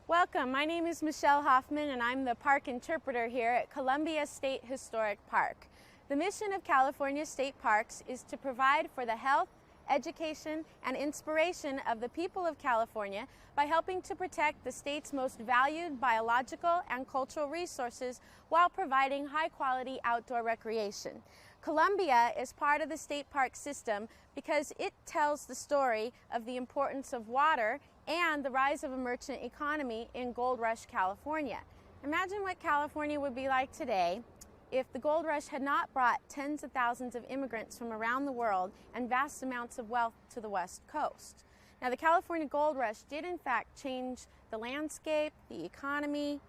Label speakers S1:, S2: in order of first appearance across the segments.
S1: Welcome, my name is Michelle Hoffman and I'm the park interpreter here at Columbia State Historic Park. The mission of California State Parks is to provide for the health, education, and inspiration of the people of California by helping to protect the state's most valued biological and cultural resources while providing high-quality outdoor recreation. Columbia is part of the state park system because it tells the story of the importance of water and the rise of a merchant economy in Gold Rush, California. Imagine what California would be like today if the gold rush had not brought tens of thousands of immigrants from around the world and vast amounts of wealth to the West Coast. Now, the California gold rush did in fact change the landscape, the economy,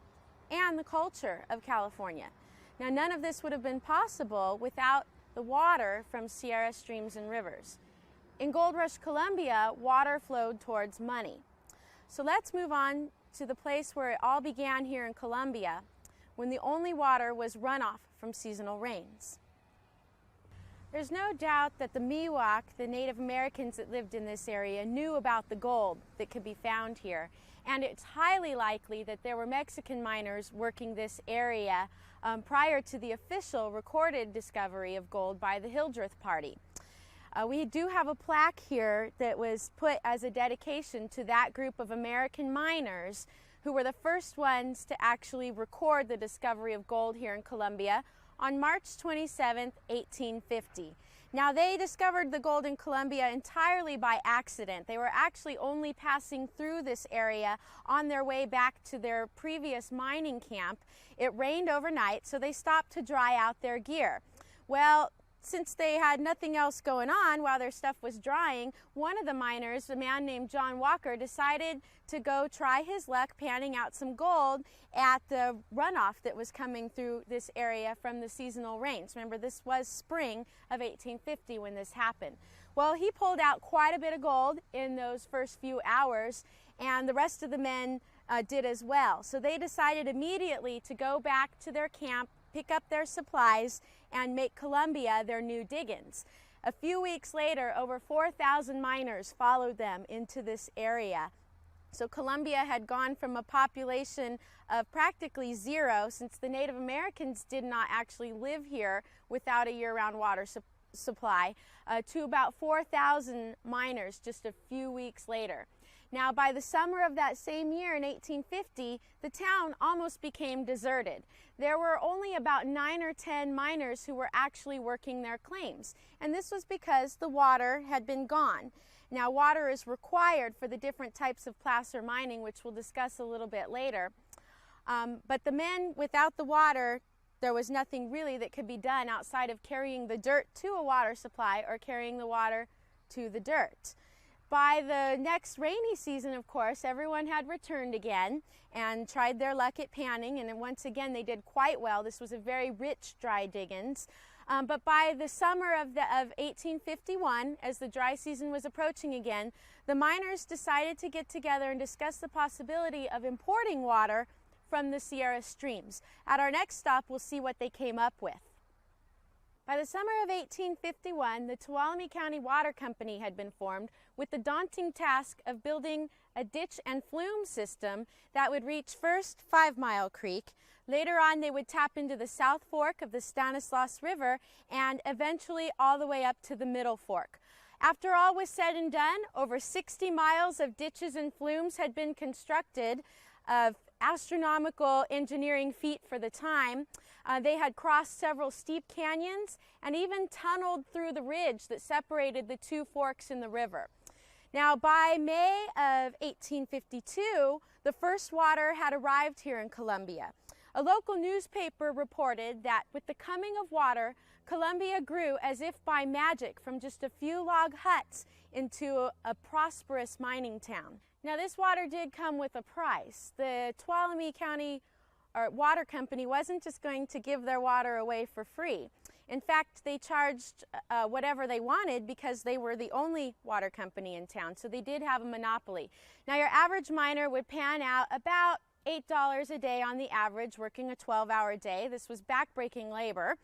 S1: and the culture of California. Now, none of this would have been possible without the water from Sierra streams and rivers. In Gold Rush, Columbia, water flowed towards money. So let's move on to the place where it all began here in Columbia, when the only water was runoff from seasonal rains. There's no doubt that the Miwok, the Native Americans that lived in this area, knew about the gold that could be found here. And it's highly likely that there were Mexican miners working this area prior to the official recorded discovery of gold by the Hildreth Party. We do have a plaque here that was put as a dedication to that group of American miners who were the first ones to actually record the discovery of gold here in Columbia on March 27, 1850. Now, they discovered the gold in Columbia entirely by accident. They were actually only passing through this area on their way back to their previous mining camp. It rained overnight, so they stopped to dry out their gear. Well, since they had nothing else going on while their stuff was drying, one of the miners, a man named John Walker, decided to go try his luck panning out some gold at the runoff that was coming through this area from the seasonal rains. Remember, this was spring of 1850 when this happened. Well, he pulled out quite a bit of gold in those first few hours, and the rest of the men did as well. So they decided immediately to go back to their camp, pick up their supplies, and make Columbia their new diggings. A few weeks later, over 4,000 miners followed them into this area. So Columbia had gone from a population of practically zero, since the Native Americans did not actually live here without a year-round water supply, to about 4,000 miners just a few weeks later. Now, by the summer of that same year in 1850, the town almost became deserted. There were only about 9 or 10 miners who were actually working their claims, and this was because the water had been gone. Now, water is required for the different types of placer mining, which we'll discuss a little bit later. But the men, without the water, there was nothing really that could be done outside of carrying the dirt to a water supply or carrying the water to the dirt. By the next rainy season, of course, everyone had returned again and tried their luck at panning, and then once again they did quite well. This was a very rich dry diggings. But by the summer of 1851, as the dry season was approaching again, the miners decided to get together and discuss the possibility of importing water from the Sierra streams. At our next stop, we'll see what they came up with. By the summer of 1851, the Tuolumne County Water Company had been formed with the daunting task of building a ditch and flume system that would reach first 5 Mile Creek. Later on, they would tap into the South Fork of the Stanislaus River and eventually all the way up to the Middle Fork. After all was said and done, over 60 miles of ditches and flumes had been constructed, of astronomical engineering feat for the time. They had crossed several steep canyons and even tunneled through the ridge that separated the two forks in the river. Now, by May of 1852, the first water had arrived here in Columbia. A local newspaper reported that with the coming of water, Columbia grew as if by magic from just a few log huts into a prosperous mining town. Now, this water did come with a price. The Tuolumne County Water Company wasn't just going to give their water away for free. In fact, they charged whatever they wanted because they were the only water company in town, so they did have a monopoly. Now, your average miner would pan out about $8 a day on the average, working a 12-hour day. This was backbreaking labor.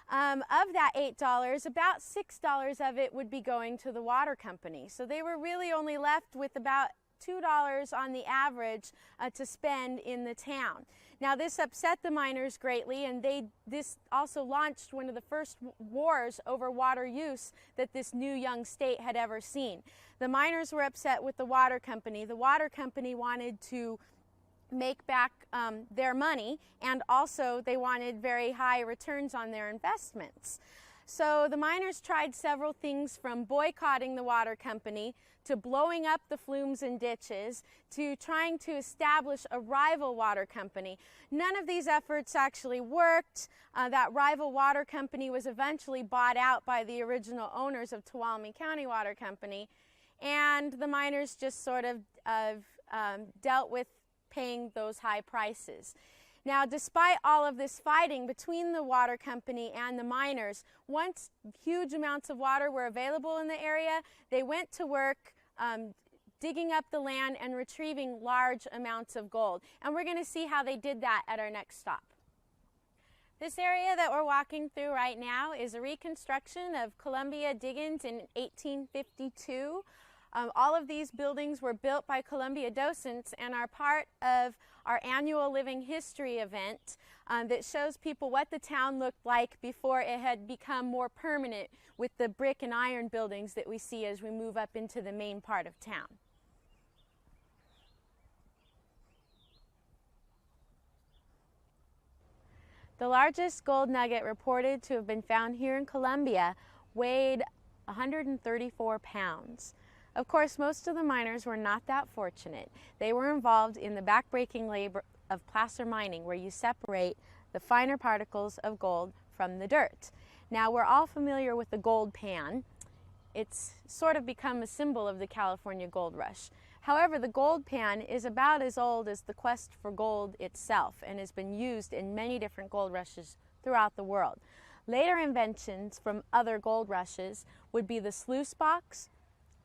S1: Of that $8, about $6 of it would be going to the water company. So they were really only left with about $2 on the average to spend in the town. Now, this upset the miners greatly, and this also launched one of the first wars over water use that this new young state had ever seen. The miners were upset with the water company. The water company wanted to make back their money, and also they wanted very high returns on their investments. So the miners tried several things, from boycotting the water company to blowing up the flumes and ditches to trying to establish a rival water company. None of these efforts actually worked. That rival water company was eventually bought out by the original owners of Tuolumne County Water Company, and the miners just sort of dealt with paying those high prices. Now, despite all of this fighting between the water company and the miners, once huge amounts of water were available in the area, they went to work digging up the land and retrieving large amounts of gold. And we're going to see how they did that at our next stop. This area that we're walking through right now is a reconstruction of Columbia Diggings in 1852. All of these buildings were built by Columbia docents and are part of our annual Living History event that shows people what the town looked like before it had become more permanent with the brick and iron buildings that we see as we move up into the main part of town. The largest gold nugget reported to have been found here in Columbia weighed 134 pounds. Of course, most of the miners were not that fortunate. They were involved in the backbreaking labor of placer mining, where you separate the finer particles of gold from the dirt. Now, we're all familiar with the gold pan. It's sort of become a symbol of the California gold rush. However, the gold pan is about as old as the quest for gold itself and has been used in many different gold rushes throughout the world. Later inventions from other gold rushes would be the sluice box,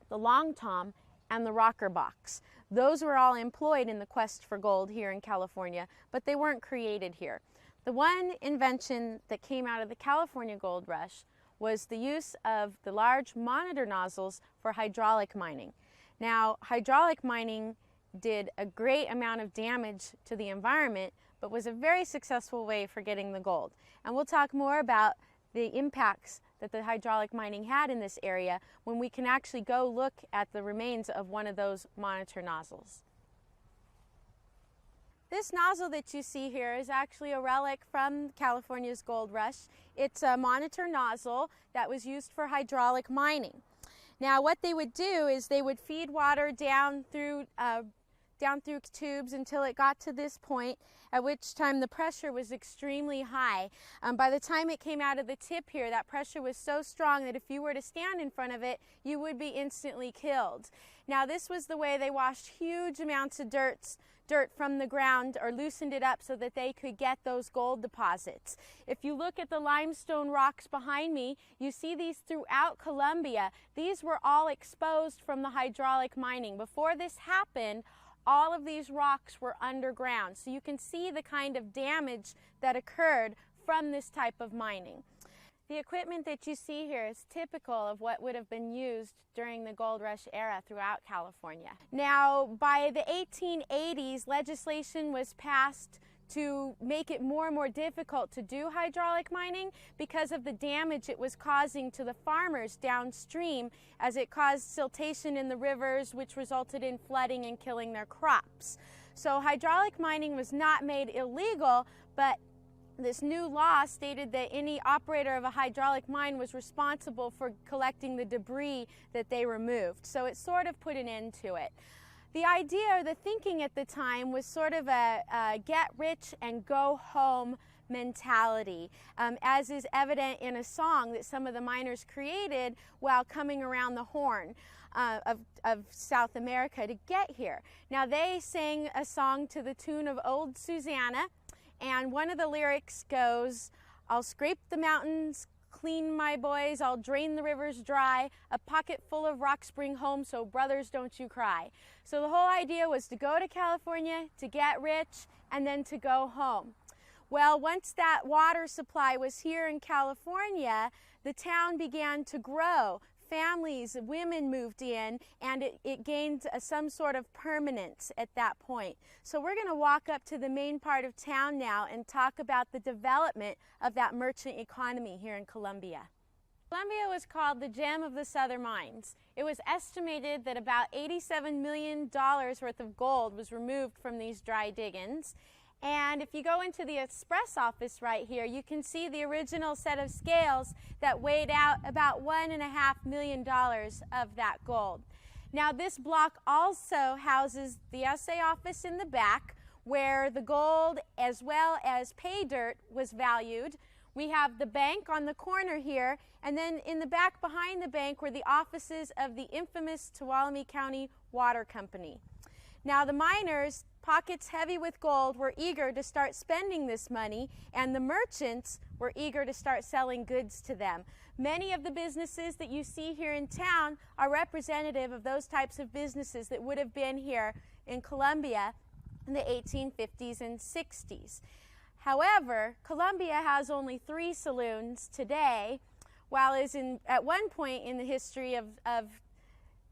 S1: the long tom, and the rocker box. Those were all employed in the quest for gold here in California, but they weren't created here. The one invention that came out of the California gold rush was the use of the large monitor nozzles for hydraulic mining. Now, hydraulic mining did a great amount of damage to the environment, but was a very successful way for getting the gold. And we'll talk more about the impacts that the hydraulic mining had in this area when we can actually go look at the remains of one of those monitor nozzles. This nozzle that you see here is actually a relic from California's gold rush. It's a monitor nozzle that was used for hydraulic mining. Now what they would do is they would feed water down through tubes until it got to this point, at which time the pressure was extremely high. By the time it came out of the tip here, that pressure was so strong that if you were to stand in front of it, you would be instantly killed. Now this was the way they washed huge amounts of dirt from the ground, or loosened it up so that they could get those gold deposits. If you look at the limestone rocks behind me, you see these throughout Colombia. These were all exposed from the hydraulic mining. Before this happened, all of these rocks were underground. So you can see the kind of damage that occurred from this type of mining. The equipment that you see here is typical of what would have been used during the gold rush era throughout California. Now, by the 1880s, legislation was passed to make it more and more difficult to do hydraulic mining because of the damage it was causing to the farmers downstream, as it caused siltation in the rivers, which resulted in flooding and killing their crops. So hydraulic mining was not made illegal, but this new law stated that any operator of a hydraulic mine was responsible for collecting the debris that they removed. So it sort of put an end to it. The idea, or the thinking at the time, was sort of a get rich and go home mentality, as is evident in a song that some of the miners created while coming around the Horn of South America to get here. Now they sang a song to the tune of Old Susanna, and one of the lyrics goes, "I'll scrape the mountains clean, my boys, I'll drain the rivers dry, a pocket full of rocks bring home, so brothers don't you cry." So the whole idea was to go to California, to get rich, and then to go home. Well, once that water supply was here in California, the town began to grow. Families, women moved in, and it gained some sort of permanence at that point. So we're going to walk up to the main part of town now and talk about the development of that merchant economy here in Colombia. Colombia was called the gem of the southern mines. It was estimated that about $87 million worth of gold was removed from these dry diggings. And if you go into the express office right here, you can see the original set of scales that weighed out about $1.5 million of that gold. Now this block also houses the assay office in the back, where the gold as well as pay dirt was valued. We have the bank on the corner here, and then in the back behind the bank were the offices of the infamous Tuolumne County Water Company. Now the miners, pockets heavy with gold, were eager to start spending this money, and the merchants were eager to start selling goods to them. Many of the businesses that you see here in town are representative of those types of businesses that would have been here in Colombia in the 1850s and 60s. However, Colombia has only 3 saloons today, while at one point in the history of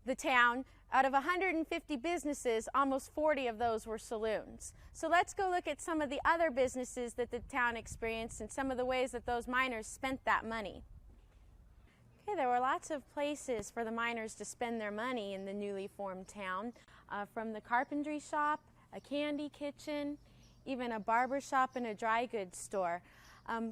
S1: the town, out of 150 businesses, almost 40 of those were saloons. So let's go look at some of the other businesses that the town experienced and some of the ways that those miners spent that money. Okay, there were lots of places for the miners to spend their money in the newly formed town, from the carpentry shop, a candy kitchen, even a barber shop and a dry goods store.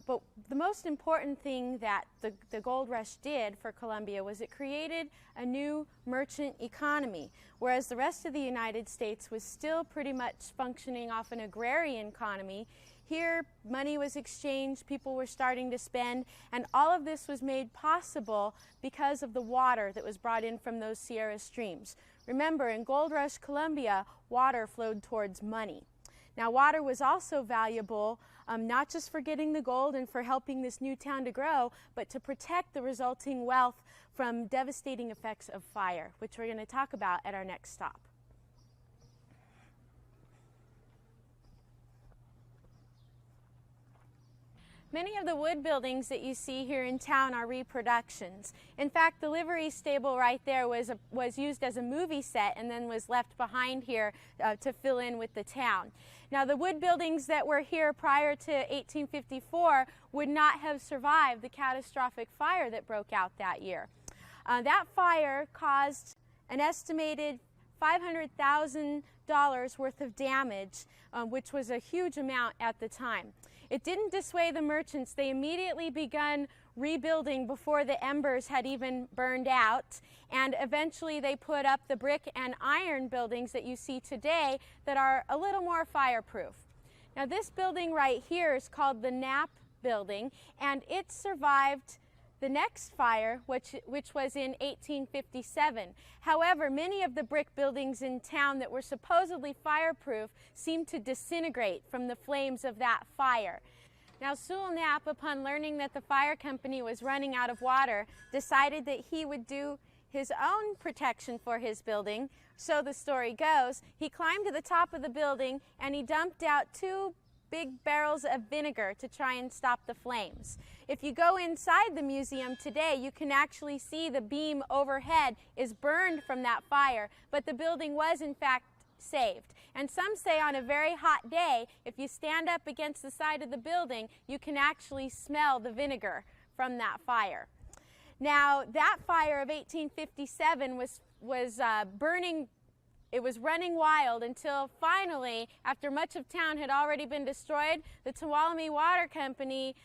S1: But the most important thing that the gold rush did for Colombia was it created a new merchant economy, whereas the rest of the United States was still pretty much functioning off an agrarian economy. Here, money was exchanged, people were starting to spend, and all of this was made possible because of the water that was brought in from those Sierra streams. Remember, in Gold Rush Colombia, water flowed towards money. Now, water was also valuable, not just for getting the gold and for helping this new town to grow, but to protect the resulting wealth from devastating effects of fire, which we're going to talk about at our next stop. Many of the wood buildings that you see here in town are reproductions. In fact, the livery stable right there was used as a movie set and then was left behind here to fill in with the town. Now, the wood buildings that were here prior to 1854 would not have survived the catastrophic fire that broke out that year. That fire caused an estimated $500,000 worth of damage, which was a huge amount at the time. It didn't dissuade the merchants. They immediately begun rebuilding before the embers had even burned out, and eventually they put up the brick and iron buildings that you see today that are a little more fireproof. Now, this building right here is called the Knapp Building, and it survived the next fire, which was in 1857. However, many of the brick buildings in town that were supposedly fireproof seemed to disintegrate from the flames of that fire. Now, Sewell Knapp, upon learning that the fire company was running out of water, decided that he would do his own protection for his building. So the story goes, he climbed to the top of the building and he dumped out 2 big barrels of vinegar to try and stop the flames. If you go inside the museum today, you can actually see the beam overhead is burned from that fire, but the building was in fact saved. And some say on a very hot day, if you stand up against the side of the building, you can actually smell the vinegar from that fire. Now, that fire of 1857 was burning. It was running wild until finally, after much of town had already been destroyed, the Tuolumne Water Company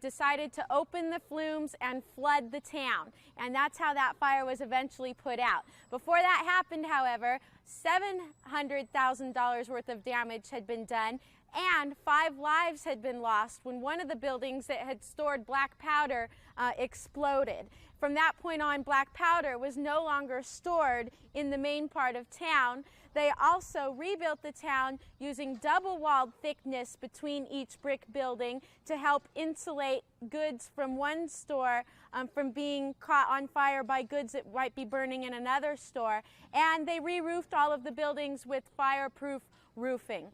S1: decided to open the flumes and flood the town. And that's how that fire was eventually put out. Before that happened, however, $700,000 worth of damage had been done, and 5 lives had been lost when one of the buildings that had stored black powder exploded. From that point on, black powder was no longer stored in the main part of town. They also rebuilt the town using double-walled thickness between each brick building to help insulate goods from one store from being caught on fire by goods that might be burning in another store. And they re-roofed all of the buildings with fireproof roofing.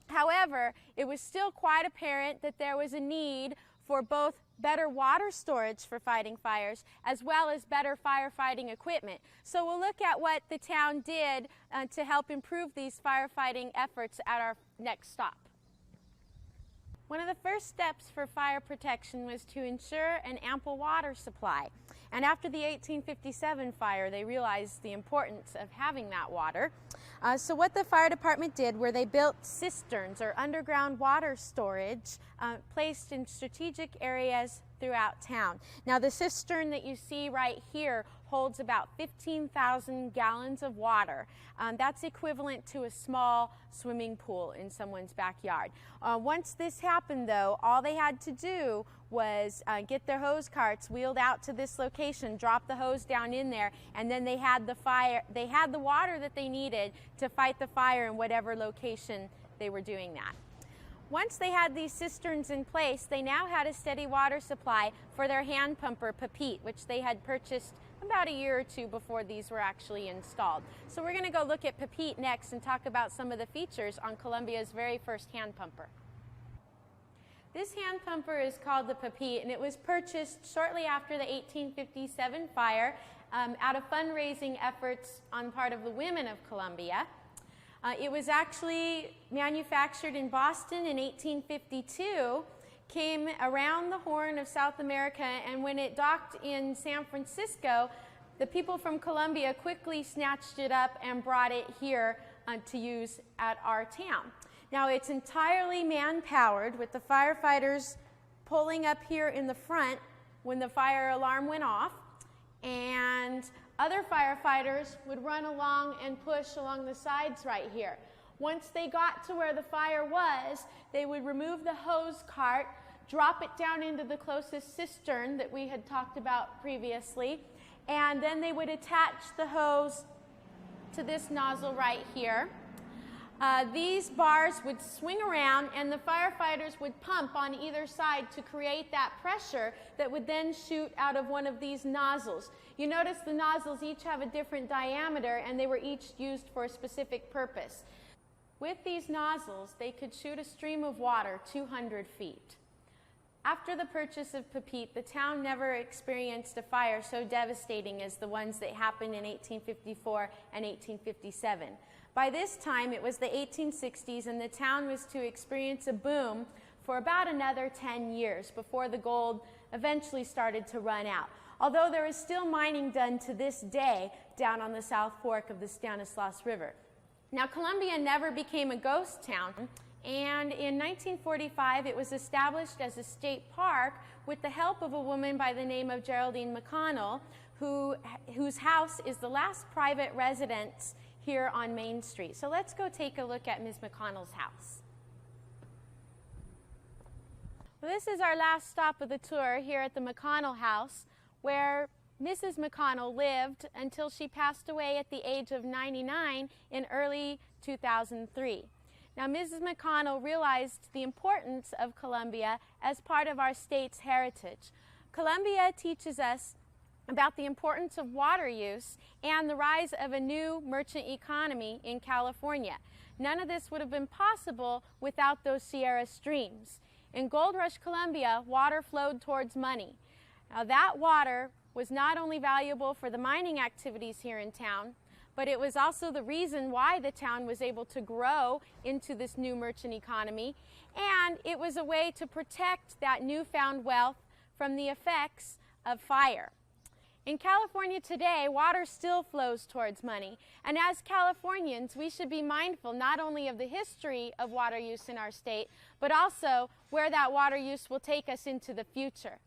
S1: However, it was still quite apparent that there was a need for both better water storage for fighting fires as well as better firefighting equipment. So we'll look at what the town did to help improve these firefighting efforts at our next stop. One of the first steps for fire protection was to ensure an ample water supply. And after the 1857 fire, they realized the importance of having that water. So what the fire department did were they built cisterns or underground water storage placed in strategic areas throughout town. Now, the cistern that you see right here holds about 15,000 gallons of water. That's equivalent to a small swimming pool in someone's backyard. Once this happened, though, all they had to do was get their hose carts wheeled out to this location, drop the hose down in there, and then they had the water that they needed to fight the fire in whatever location they were doing that. Once they had these cisterns in place, they now had a steady water supply for their hand pumper, Pepite, which they had purchased about a year or 2 before these were actually installed. So we're going to go look at Pepite next and talk about some of the features on Columbia's very first hand pumper. This hand pumper is called the Pepite, and it was purchased shortly after the 1857 fire out of fundraising efforts on part of the women of Columbia. It was actually manufactured in Boston in 1852, came around the Horn of South America, and when it docked in San Francisco, the people from Columbia quickly snatched it up and brought it here to use at our town. Now, it's entirely man-powered, with the firefighters pulling up here in the front when the fire alarm went off, and other firefighters would run along and push along the sides right here. Once they got to where the fire was, they would remove the hose cart, drop it down into the closest cistern that we had talked about previously, and then they would attach the hose to this nozzle right here. These bars would swing around, and the firefighters would pump on either side to create that pressure that would then shoot out of one of these nozzles. You notice the nozzles each have a different diameter, and they were each used for a specific purpose. With these nozzles, they could shoot a stream of water 200 feet. After the purchase of Papeete, the town never experienced a fire so devastating as the ones that happened in 1854 and 1857. By this time, it was the 1860s, and the town was to experience a boom for about another 10 years before the gold eventually started to run out. Although there is still mining done to this day down on the South Fork of the Stanislaus River. Now, Columbia never became a ghost town, and in 1945 it was established as a state park with the help of a woman by the name of Geraldine McConnell, whose house is the last private residence here on Main Street. So let's go take a look at Ms. McConnell's house. Well, this is our last stop of the tour here at the McConnell house, where Mrs. McConnell lived until she passed away at the age of 99 in early 2003. Now, Mrs. McConnell realized the importance of Columbia as part of our state's heritage. Columbia teaches us about the importance of water use and the rise of a new merchant economy in California. None of this would have been possible without those Sierra streams. In Gold Rush, Columbia, water flowed towards money. Now, that water was not only valuable for the mining activities here in town, but it was also the reason why the town was able to grow into this new merchant economy, and it was a way to protect that newfound wealth from the effects of fire. In California today, water still flows towards money, and as Californians, we should be mindful not only of the history of water use in our state, but also where that water use will take us into the future.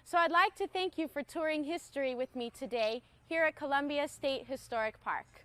S1: So I'd like to thank you for touring history with me today here at Columbia State Historic Park.